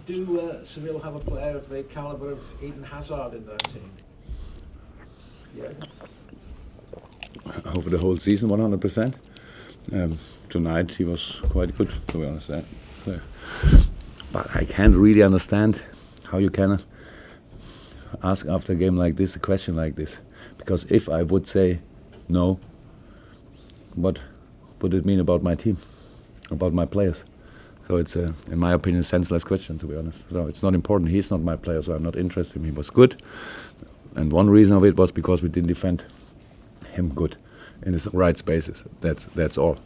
Do Seville have a player of the calibre of Eden Hazard in their team? Yeah. Over the whole season, 100%. Tonight he was quite good, to be honest. But I can't really understand how you can ask after a game like this a question like this. Because if I would say no, what would it mean about my team, about my players? So it's, in my opinion, a senseless question, to be honest. So it's not important. He's not my player, so I'm not interested in him. He was good. And one reason of it was because we didn't defend him good in the right spaces. That's all.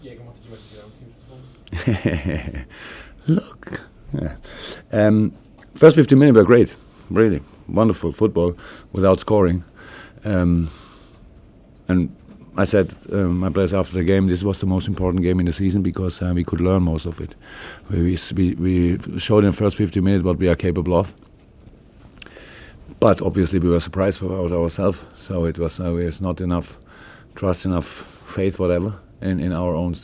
Jurgen, what did you make of your own team's performance? Look. Yeah. First 15 minutes were great. Really. Wonderful football without scoring. And I said, my players after the game, this was the most important game in the season because we could learn most of it. We showed in the first 50 minutes what we are capable of. But obviously we were surprised about ourselves. So it was not enough trust, enough faith, whatever, in our own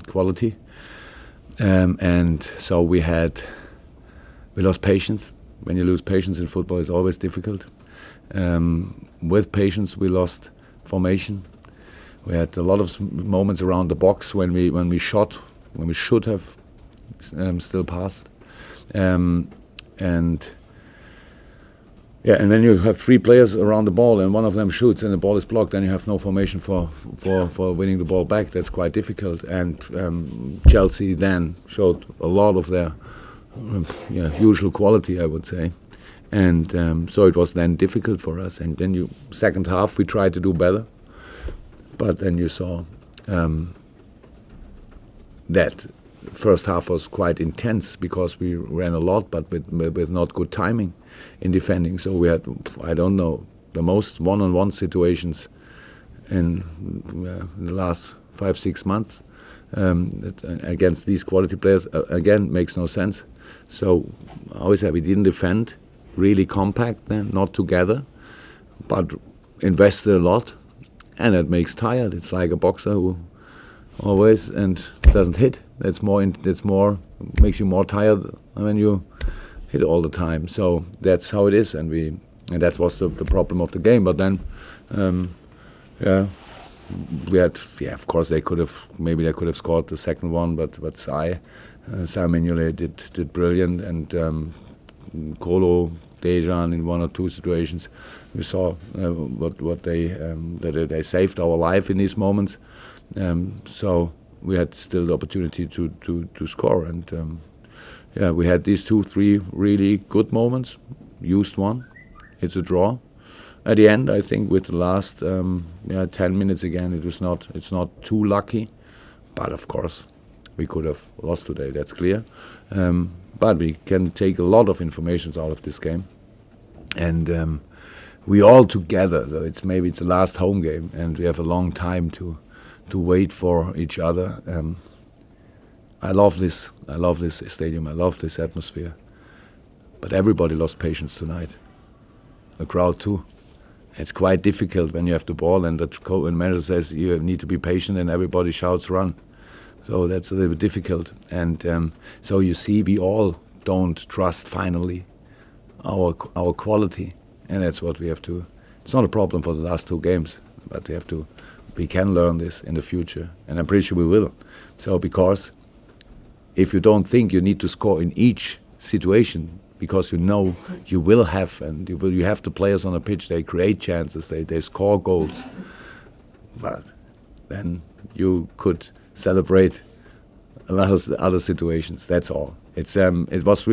quality. And so we lost patience. When you lose patience in football, it's always difficult. With patience, we lost formation. We had a lot of moments around the box when we shot, when we should have still passed. And when you have three players around the ball and one of them shoots and the ball is blocked, then you have no formation for winning the ball back. That's quite difficult. And Chelsea then showed a lot of their usual quality, I would say. And so it was then difficult for us. And then second half, we tried to do better. But then you saw that first half was quite intense because we ran a lot, but with not good timing in defending. So we had, I don't know, the most one-on-one situations in the last 5-6 months against these quality players. Again, makes no sense. So I always say we didn't defend really compact then, not together, but invested a lot, and it makes tired. It's like a boxer who always and doesn't hit. That's more makes you more tired when you hit all the time. So that's how it is, and that was the problem of the game. But then, we had, of course they could have scored the second one, but Simon Mignolet did brilliant, and Kolo, Dejan in one or two situations. We saw what they saved our life in these moments. So we had still the opportunity to score, and we had these 2-3 really good moments. Used one. It's a draw. At the end, I think with the last 10 minutes again, it's not too lucky, but of course we could have lost today. That's clear. But we can take a lot of information out of this game, and we all together. So maybe it's the last home game, and we have a long time to wait for each other. I love this. I love this stadium. I love this atmosphere. But everybody lost patience tonight. The crowd too. It's quite difficult when you have the ball and the manager says you need to be patient, and everybody shouts run. So that's a little bit difficult. And so you see, we all don't trust finally our quality, and that's what we have to. It's not a problem for the last 2 games, but we can learn this in the future, and I'm pretty sure we will. So because if you don't think you need to score in each situation, because you know you will have, and you have the players on the pitch, they create chances, they score goals, but then you could celebrate a lot of other situations. That's all. It was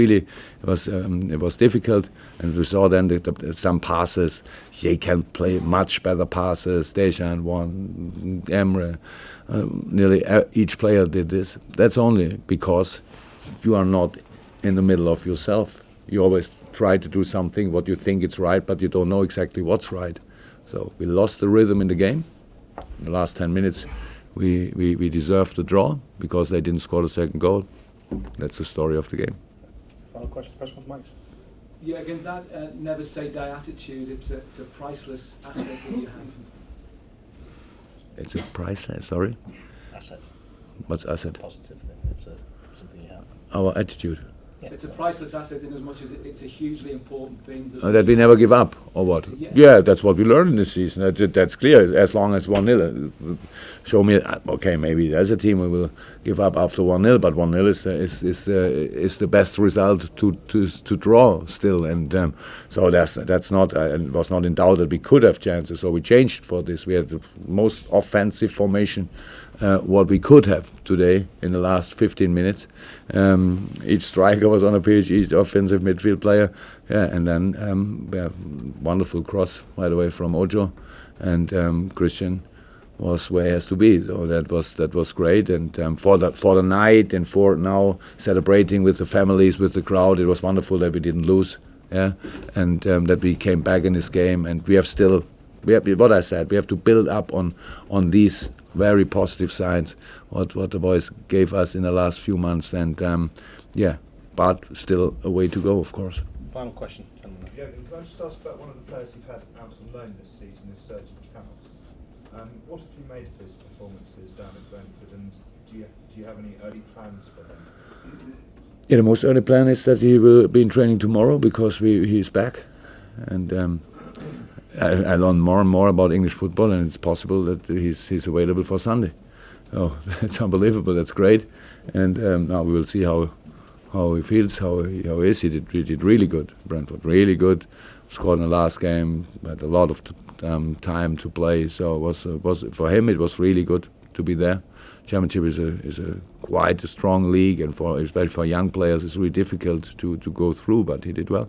difficult, and we saw then some passes. They can play much better passes. Dejan won, Emre, nearly each player did this. That's only because you are not in the middle of yourself. You always try to do something what you think it's right, but you don't know exactly what's right. So we lost the rhythm in the game. In the last 10 minutes, we deserved the draw because they didn't score the second goal. That's the story of the game. Final question from Mike. Yeah, again, that never say die attitude, it's a priceless asset that you have. It's a priceless, sorry? Asset. What's asset? Positive thing. It's something you have. Our attitude. It's a priceless asset in as much as it's a hugely important thing. That we never give up, or what? Yeah, that's what we learned in this season. That's clear. As long as 1-0, show me. Okay, maybe as a team we will give up after 1-0, but 1-0 is the best result to draw still, and so that's not was not in doubt that we could have chances. So we changed for this. We had the most offensive formation. What we could have today in the last 15 minutes. Each striker was on a pitch, each offensive midfield player. Yeah, and then wonderful cross, by the way, from Ojo, and Christian was where he has to be. So that was great. And for the night and for now celebrating with the families, with the crowd, it was wonderful that we didn't lose. Yeah, and that we came back in this game, and we have what I said. We have to build up on these very positive signs what the boys gave us in the last few months, and but still a way to go, of course. Final question. Jurgen, can I just ask about one of the players you've had out on loan this season, is Sergi Canos. What have you made of his performances down at Brentford, and do you have any early plans for him? Yeah, the most early plan is that he will be in training tomorrow because he's back, and I learn more and more about English football, and it's possible that he's available for Sunday. Oh, that's unbelievable! That's great, and now we will see how he feels, how he is. He did really good, Brentford, really good. Scored in the last game, had a lot of time to play. So it was for him. It was really good to be there. Championship is quite a strong league, and especially for young players, it's really difficult to go through. But he did well.